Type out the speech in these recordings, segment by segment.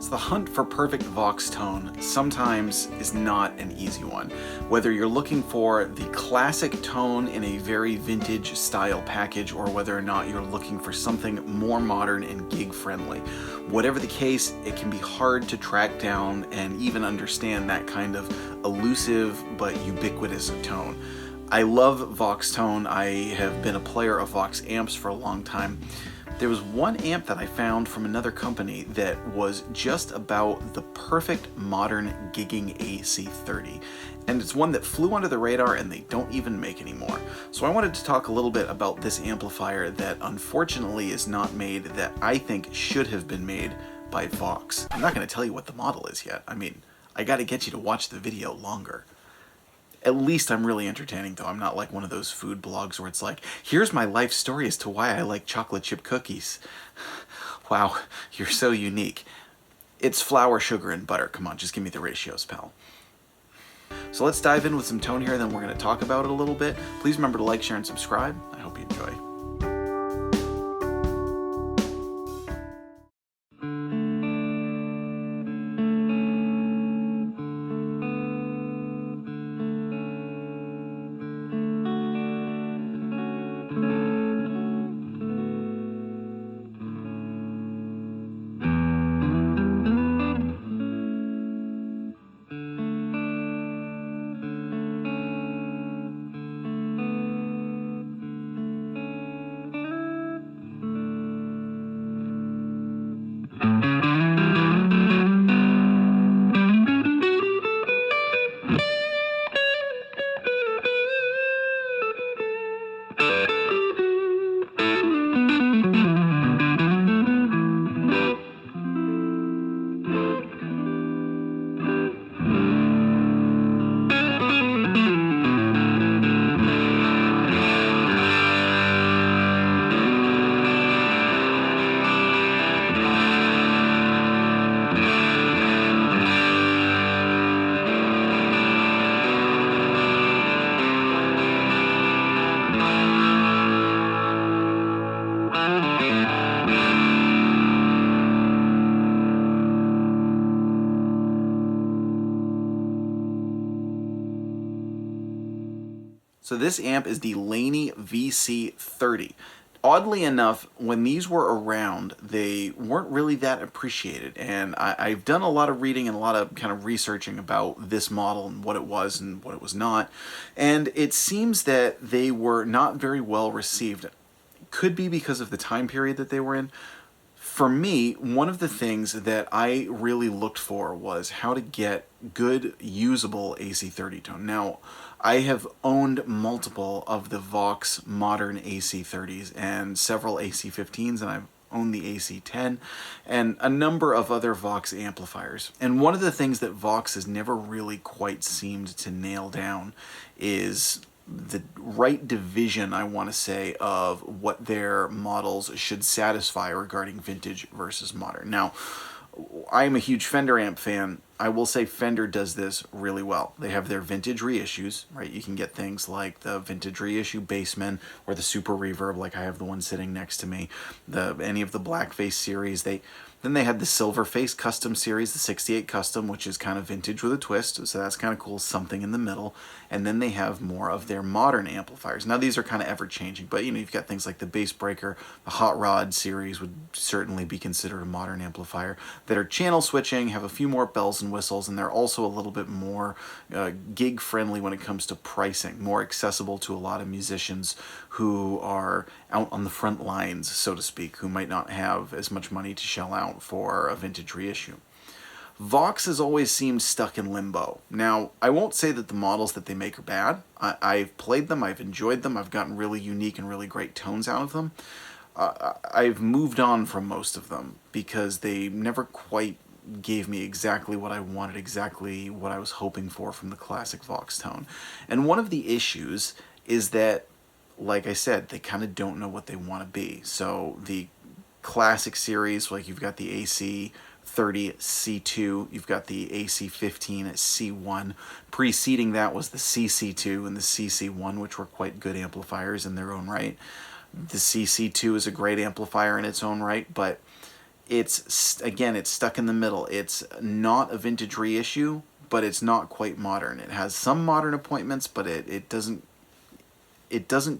So the hunt for perfect Vox tone sometimes is not an easy one. Whether you're looking for the classic tone in a very vintage style package or whether or not you're looking for something more modern and gig friendly. Whatever the case, it can be hard to track down and even understand that kind of elusive but ubiquitous tone. I love Vox tone. I have been a player of Vox amps for a long time. There was one amp that I found from another company that was just about the perfect modern gigging AC30. And it's one that flew under the radar and they don't even make anymore. So I wanted to talk a little bit about this amplifier that unfortunately is not made, that I think should have been made by Vox. I'm not going to tell you what the model is yet. I mean, I got to get you to watch the video longer. At least I'm really entertaining though. I'm not like one of those food blogs where it's like, here's my life story as to why I like chocolate chip cookies. Wow, you're so unique. It's flour, sugar, and butter. Come on, just give me the ratios, pal. So let's dive in with some tone here, then we're going to talk about it a little bit. Please remember to like, share, and subscribe. I hope you enjoy. So this amp is the Laney VC30. Oddly enough, when these were around, they weren't really that appreciated. And I've done a lot of reading and a lot of kind of researching about this model and what it was and what it was not. And it seems that they were not very well received. Could be because of the time period that they were in. For me, one of the things that I really looked for was how to get good, usable AC30 tone. Now, I have owned multiple of the Vox modern AC30s and several AC15s, and I've owned the AC10 and a number of other Vox amplifiers. And one of the things that Vox has never really quite seemed to nail down is the right division, I want to say, of what their models should satisfy regarding vintage versus modern. Now, I am a huge Fender amp fan. I will say Fender does this really well. They have their vintage reissues, right? You can get things like the vintage reissue Bassman or the Super Reverb, like I have the one sitting next to me, any of the Blackface series. Then they had the Silverface Custom series, the 68 Custom, which is kind of vintage with a twist, so that's kind of cool, something in the middle. And then they have more of their modern amplifiers. Now these are kind of ever-changing, but you know, you've got things like the Bass Breaker, the Hot Rod series would certainly be considered a modern amplifier, that are channel switching, have a few more bells and whistles, and they're also a little bit more gig-friendly when it comes to pricing, more accessible to a lot of musicians who are out on the front lines, so to speak, who might not have as much money to shell out for a vintage reissue. Vox has always seemed stuck in limbo. Now, I won't say that the models that they make are bad. I've played them, I've enjoyed them, I've gotten really unique and really great tones out of them. I've moved on from most of them because they never quite gave me exactly what I wanted, exactly what I was hoping for from the classic Vox tone. And one of the issues is that, like I said, they kind of don't know what they want to be. So the classic series, like you've got the AC30 C2, you've got the AC15 C1. Preceding that was the CC2 and the CC1, which were quite good amplifiers in their own right. The CC2 is a great amplifier in its own right, but again, it's stuck in the middle. It's not a vintage reissue, but it's not quite modern. It has some modern appointments, but it doesn't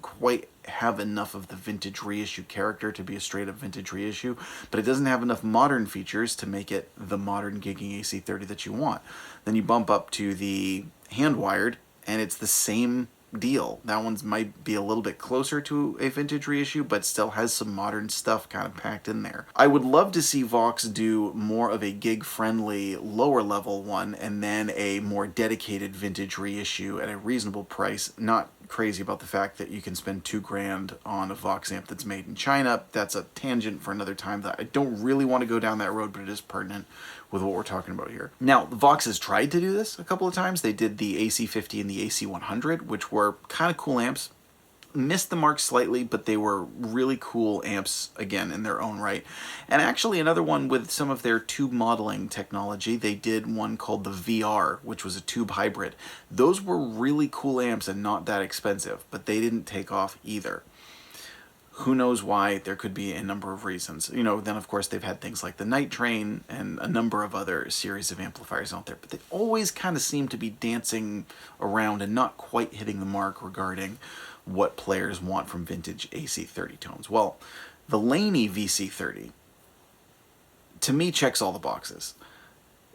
quite have enough of the vintage reissue character to be a straight up vintage reissue, but it doesn't have enough modern features to make it the modern gigging AC30 that you want. Then you bump up to the hand-wired, and it's the same deal. That one's might be a little bit closer to a vintage reissue, but still has some modern stuff kind of packed in there. I would love to see Vox do more of a gig-friendly lower level one, and then a more dedicated vintage reissue at a reasonable price. Not crazy about the fact that you can spend $2,000 on a Vox amp that's made in China. That's a tangent for another time that I don't really want to go down that road, but it is pertinent with what we're talking about here. Now, Vox has tried to do this a couple of times. They did the AC50 and the AC100, which were kind of cool amps. Missed the mark slightly, but they were really cool amps, again, in their own right. And actually another one with some of their tube modeling technology, they did one called the VR, which was a tube hybrid. Those were really cool amps and not that expensive, but they didn't take off either. Who knows why? There could be a number of reasons. You know, then of course they've had things like the Night Train and a number of other series of amplifiers out there, but they always kind of seem to be dancing around and not quite hitting the mark regarding what players want from vintage AC30 tones. Well, the Laney VC30, to me, checks all the boxes.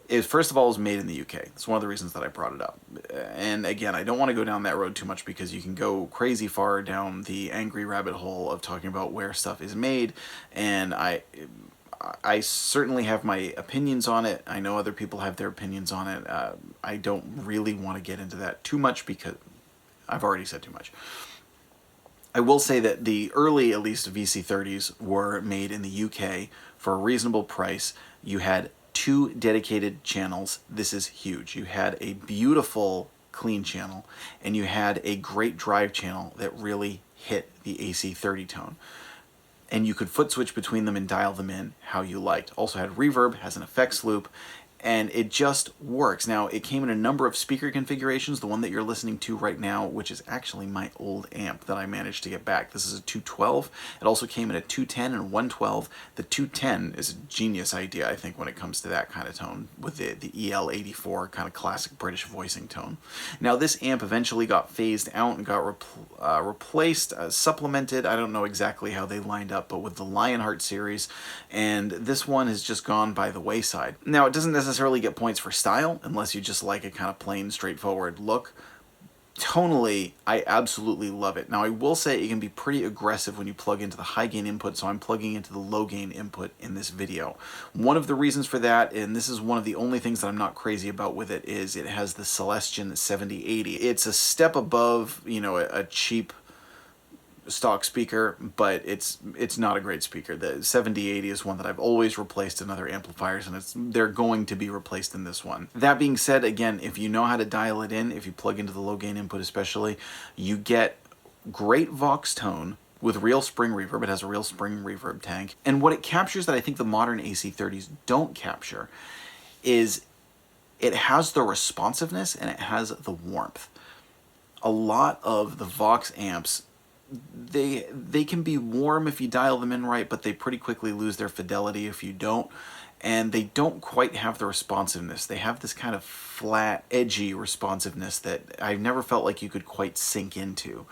It, first of all, was made in the UK. It's one of the reasons that I brought it up. And again, I don't want to go down that road too much because you can go crazy far down the angry rabbit hole of talking about where stuff is made, and I certainly have my opinions on it. I know other people have their opinions on it. I don't really want to get into that too much because I've already said too much. I will say that the early, at least, VC30s were made in the UK for a reasonable price. You had 2 dedicated channels. This is huge. You had a beautiful clean channel, and you had a great drive channel that really hit the AC30 tone. And you could foot switch between them and dial them in how you liked. Also had reverb, has an effects loop, and it just works. Now, it came in a number of speaker configurations. The one that you're listening to right now, which is actually my old amp that I managed to get back. This is a 212. It also came in a 210 and 112. The 210 is a genius idea, I think, when it comes to that kind of tone, with the EL84 kind of classic British voicing tone. Now, this amp eventually got phased out and got replaced, supplemented. I don't know exactly how they lined up, but with the Lionheart series, and this one has just gone by the wayside. Now, it doesn't necessarily get points for style unless you just like a kind of plain, straightforward look. Tonally, I absolutely love it. Now, I will say it can be pretty aggressive when you plug into the high gain input, so I'm plugging into the low gain input in this video. One of the reasons for that, and this is one of the only things that I'm not crazy about with it, is it has the Celestion 7080. It's a step above, you know, a cheap stock speaker, but it's not a great speaker. The 7080 is one that I've always replaced in other amplifiers, and they're going to be replaced in this one. That being said, again, if you know how to dial it in, if you plug into the low gain input especially, you get great Vox tone with real spring reverb. It has a real spring reverb tank. And what it captures that I think the modern AC30s don't capture is it has the responsiveness and it has the warmth. A lot of the Vox amps, they can be warm if you dial them in right, but they pretty quickly lose their fidelity if you don't. And they don't quite have the responsiveness. They have this kind of flat, edgy responsiveness that I've never felt like you could quite sink into,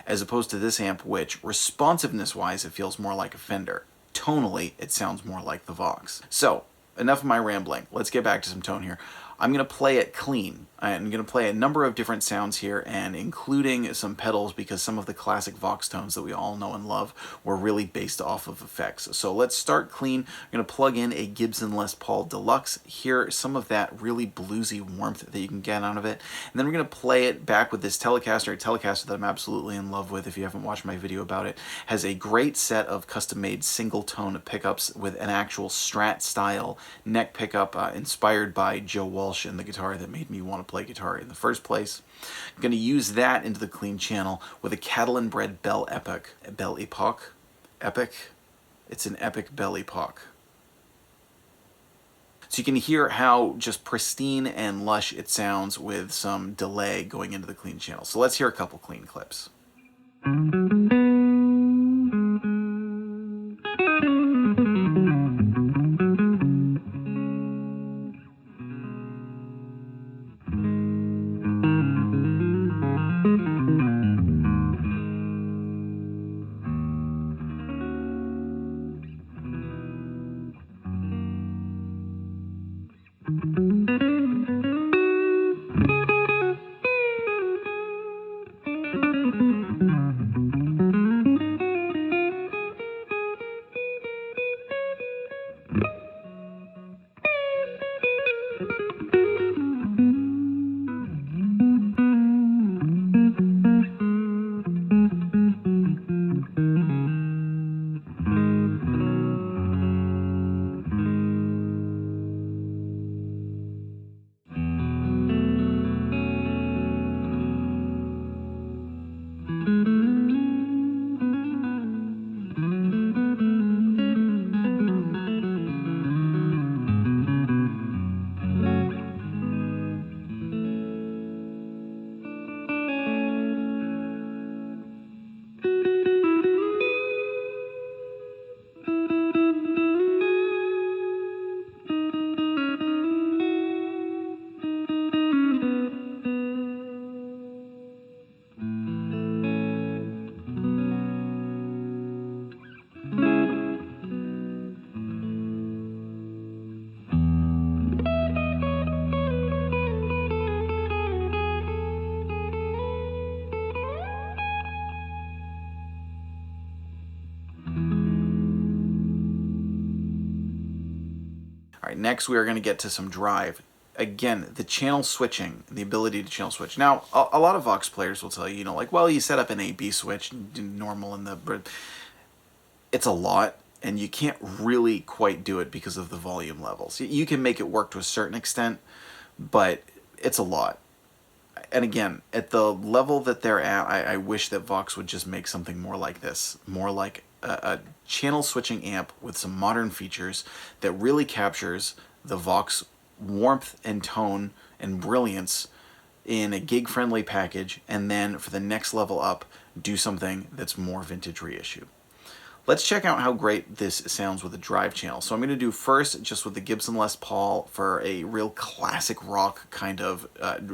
as opposed to this amp, which responsiveness-wise, it feels more like a Fender. Tonally, it sounds more like the Vox. So, enough of my rambling. Let's get back to some tone here. I'm going to play it clean. I'm going to play a number of different sounds here, and including some pedals, because some of the classic Vox tones that we all know and love were really based off of effects. So let's start clean. I'm going to plug in a Gibson Les Paul Deluxe, hear some of that really bluesy warmth that you can get out of it, and then we're going to play it back with this Telecaster, a Telecaster that I'm absolutely in love with. If you haven't watched my video about it, has a great set of custom-made Singletone pickups with an actual Strat-style neck pickup inspired by Joe Walsh and the guitar that made me want to play guitar in the first place. I'm going to use that into the clean channel with a Catalinbread Belle Epoch. Belle Epoch? Epic? It's an epic Belle Epoch. So you can hear how just pristine and lush it sounds with some delay going into the clean channel. So let's hear a couple clean clips. All right, next we are going to get to some drive. Again, the channel switching, the ability to channel switch. Now, a lot of Vox players will tell you, like, well, you set up an A-B switch, normal in the... It's a lot, and you can't really quite do it because of the volume levels. You can make it work to a certain extent, but it's a lot. And again, at the level that they're at, I wish that Vox would just make something more like this, more like a channel switching amp with some modern features that really captures the Vox warmth and tone and brilliance in a gig-friendly package, and then for the next level up, do something that's more vintage reissue. Let's check out how great this sounds with a drive channel. So I'm going to do first just with the Gibson Les Paul for a real classic rock kind of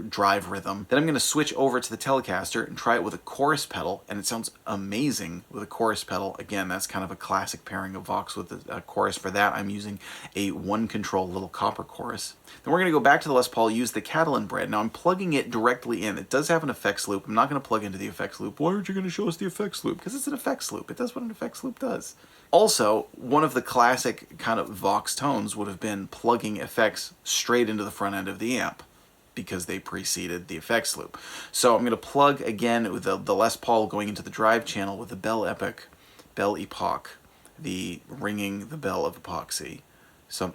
drive rhythm. Then I'm going to switch over to the Telecaster and try it with a chorus pedal, and it sounds amazing with a chorus pedal. Again, that's kind of a classic pairing of Vox with a chorus. For that, I'm using a one-control little copper chorus. Then we're going to go back to the Les Paul, use the Catalinbread. Now I'm plugging it directly in. It does have an effects loop. I'm not going to plug into the effects loop. Why aren't you going to show us the effects loop? Because it's an effects loop. It does what an effects loop does. Also, one of the classic kind of Vox tones would have been plugging effects straight into the front end of the amp because they preceded the effects loop. So I'm going to plug again with the Les Paul going into the drive channel with the Belle Epoch, the ringing the bell of epoxy. So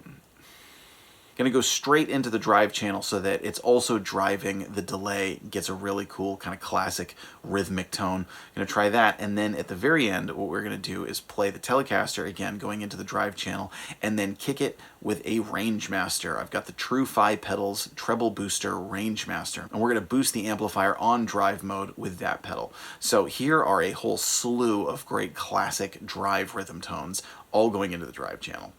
going to go straight into the drive channel so that it's also driving the delay, gets a really cool kind of classic rhythmic tone. Going to try that, and then at the very end what we're going to do is play the Telecaster again going into the drive channel and then kick it with a Rangemaster. I've got the True 5 pedals treble booster Rangemaster, and we're going to boost the amplifier on drive mode with that pedal. So here are a whole slew of great classic drive rhythm tones all going into the drive channel.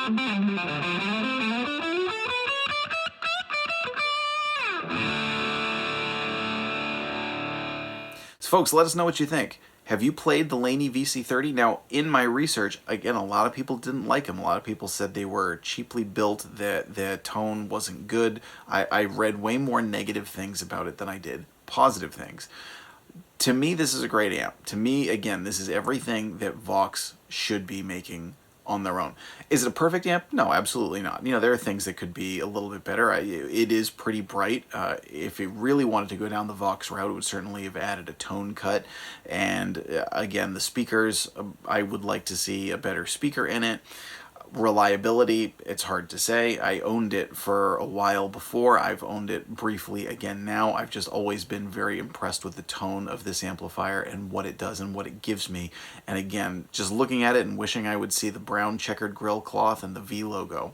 So folks, let us know what you think. Have you played the Laney VC30? Now, in my research, again, a lot of people didn't like them. A lot of people said they were cheaply built, that the tone wasn't good. I read way more negative things about it than I did positive things. To me, this is a great amp. To me, again, this is everything that Vox should be making on their own. Is it a perfect amp? No, absolutely not. You know, there are things that could be a little bit better. It is pretty bright. If it really wanted to go down the Vox route, it would certainly have added a tone cut. And again, the speakers, I would like to see a better speaker in it. Reliability, it's hard to say. I owned it for a while before. I've owned it briefly again now. I've just always been very impressed with the tone of this amplifier and what it does and what it gives me. And again, just looking at it and wishing I would see the brown checkered grill cloth and the V logo.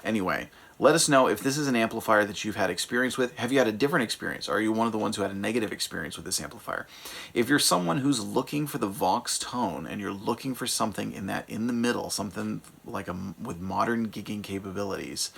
Anyway, let us know if this is an amplifier that you've had experience with. Have you had a different experience? Are you one of the ones who had a negative experience with this amplifier? If you're someone who's looking for the Vox tone and you're looking for something in the middle, something like with modern gigging capabilities,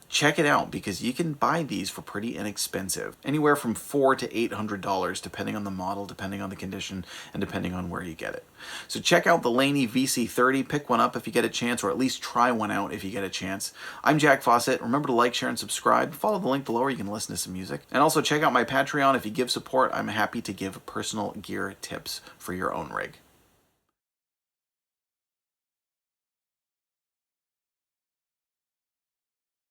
check it out, because you can buy these for pretty inexpensive. Anywhere from $400 to $800, depending on the model, depending on the condition, and depending on where you get it. So check out the Laney VC30. Pick one up if you get a chance, or at least try one out if you get a chance. I'm Jack Fossett. Remember to like, share, and subscribe. Follow the link below where you can listen to some music. And also check out my Patreon. If you give support, I'm happy to give personal gear tips for your own rig.